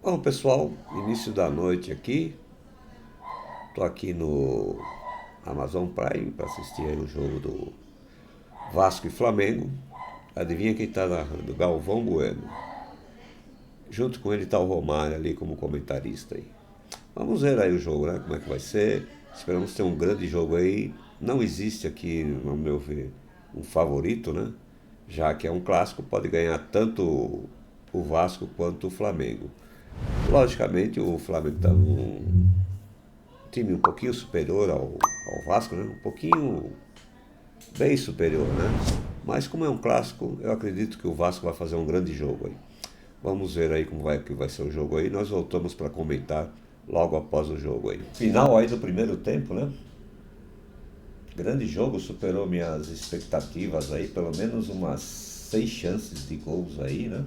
Bom, pessoal, início da noite aqui. Tô aqui no Amazon Prime para assistir aí o jogo do Vasco e Flamengo. Adivinha quem tá narrando? Galvão Bueno. Junto com ele tá o Romário ali como comentarista aí. Vamos ver aí o jogo, né? Como é que vai ser. Esperamos ter um grande jogo aí. Não existe aqui, no meu ver, um favorito, né? Já que é um clássico, pode ganhar tanto o Vasco quanto o Flamengo. Logicamente, o Flamengo está num time um pouquinho superior ao Vasco, né? Um pouquinho bem superior, né? Mas como é um clássico, eu acredito que o Vasco vai fazer um grande jogo aí. Vamos ver aí como que vai ser o jogo aí. Nós voltamos para comentar logo após o jogo aí. Final aí do primeiro tempo, né? Grande jogo, superou minhas expectativas aí, pelo menos umas 6 chances de gols aí, né?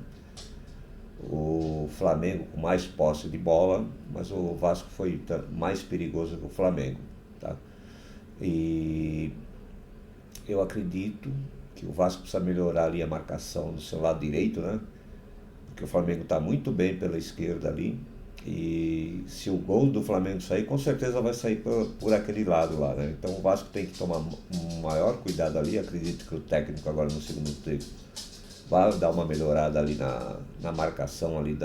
O Flamengo com mais posse de bola, mas o Vasco foi mais perigoso que o Flamengo, tá? E eu acredito que o Vasco precisa melhorar ali a marcação do seu lado direito, né? Porque o Flamengo está muito bem pela esquerda ali. E se o gol do Flamengo sair, com certeza vai sair por aquele lado lá, né? Então o Vasco tem que tomar um maior cuidado ali. Acredito que o técnico agora no segundo tempo vai dar uma melhorada ali na marcação ali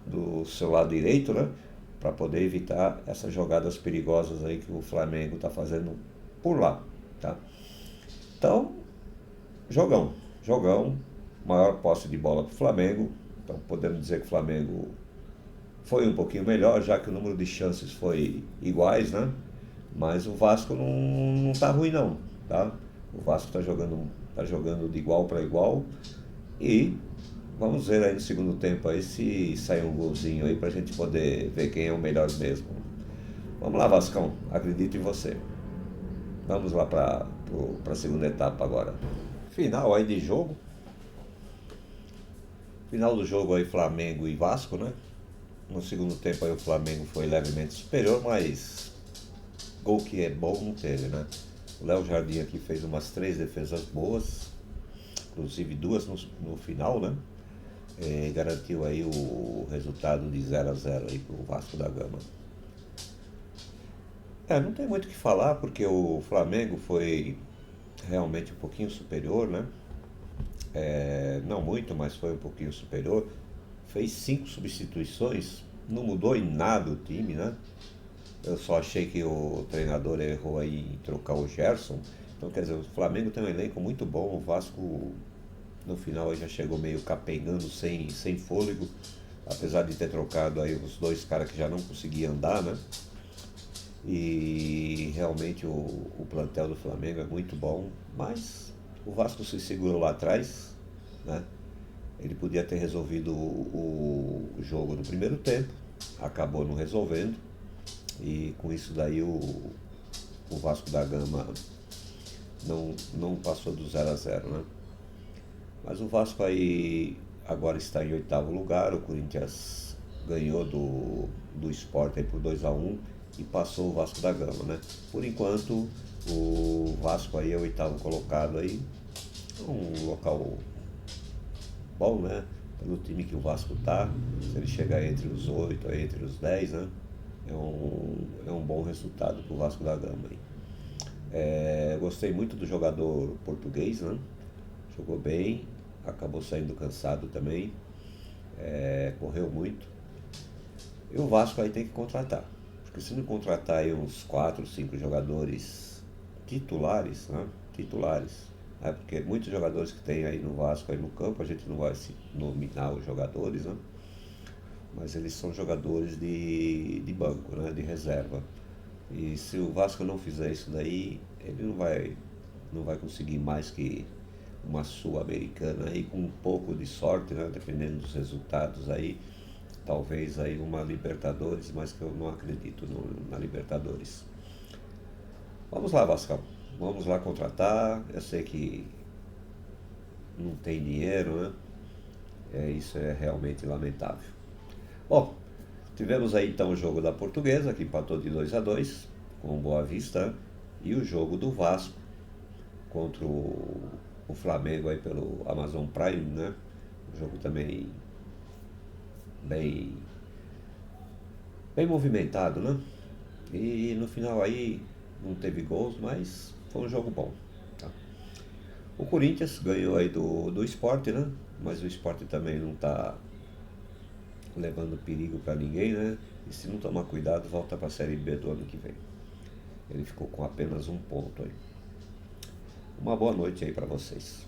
do seu lado direito, né? Para poder evitar essas jogadas perigosas aí que o Flamengo está fazendo por lá, tá? Então, jogão, maior posse de bola para o Flamengo. Então podemos dizer que o Flamengo foi um pouquinho melhor, já que o número de chances foi iguais, né? Mas o Vasco não tá ruim não, tá? O Vasco tá jogando de igual para igual e vamos ver aí no segundo tempo aí se sai um golzinho aí pra gente poder ver quem é o melhor mesmo. Vamos lá, Vascão, acredito em você. Vamos lá para a segunda etapa agora. Final aí de jogo. Final do jogo aí Flamengo e Vasco, né? No segundo tempo aí o Flamengo foi levemente superior, mas gol que é bom não teve, né? O Léo Jardim aqui fez umas 3 defesas boas, inclusive duas no final, né? Garantiu aí o resultado de 0-0 aí pro Vasco da Gama. Não tem muito o que falar, porque o Flamengo foi realmente um pouquinho superior, né? Não muito, mas foi um pouquinho superior. Fez 5 substituições, não mudou em nada o time, né? Eu só achei que o treinador errou aí em trocar o Gerson. Então, quer dizer, o Flamengo tem um elenco muito bom. O Vasco, no final, aí já chegou meio capengando, sem fôlego. Apesar de ter trocado aí os dois caras que já não conseguiam andar, né? E realmente o plantel do Flamengo é muito bom. Mas o Vasco se segurou lá atrás, né? Ele podia ter resolvido o jogo no primeiro tempo. Acabou não resolvendo. E com isso daí o Vasco da Gama não passou do 0-0, né? Mas o Vasco aí agora está em oitavo lugar. O Corinthians ganhou do Sport aí por 2-1 e passou o Vasco da Gama, né? Por enquanto o Vasco aí é o oitavo colocado aí. Um local bom, né? Pelo time que o Vasco tá. Se ele chegar entre os 8, entre os 10, né? É um bom resultado para o Vasco da Gama aí. Gostei muito do jogador português, né? Jogou bem, acabou saindo cansado também, correu muito. E o Vasco aí tem que contratar, porque se não contratar aí uns 4, 5 jogadores titulares, né? Titulares, porque muitos jogadores que tem aí no Vasco, aí no campo, a gente não vai se nominar os jogadores, né? Mas eles são jogadores de banco, né? De reserva. E se o Vasco não fizer isso daí, ele não vai conseguir mais que uma Sul-Americana aí com um pouco de sorte, né? Dependendo dos resultados aí, talvez aí uma Libertadores, mas que eu não acredito na Libertadores. Vamos lá, Vascão. Vamos lá contratar. Eu sei que não tem dinheiro, né? Isso é realmente lamentável. Bom, tivemos aí então o jogo da Portuguesa, que empatou de 2-2 com o Boa Vista, né? E o jogo do Vasco contra o Flamengo aí pelo Amazon Prime, né? Um jogo também bem, bem movimentado, né? E no final aí não teve gols, mas foi um jogo bom. Tá? O Corinthians ganhou aí do Sport, né? Mas o Sport também não está levando perigo para ninguém, né? E se não tomar cuidado, volta para a Série B do ano que vem. Ele ficou com apenas um ponto aí. Uma boa noite aí para vocês.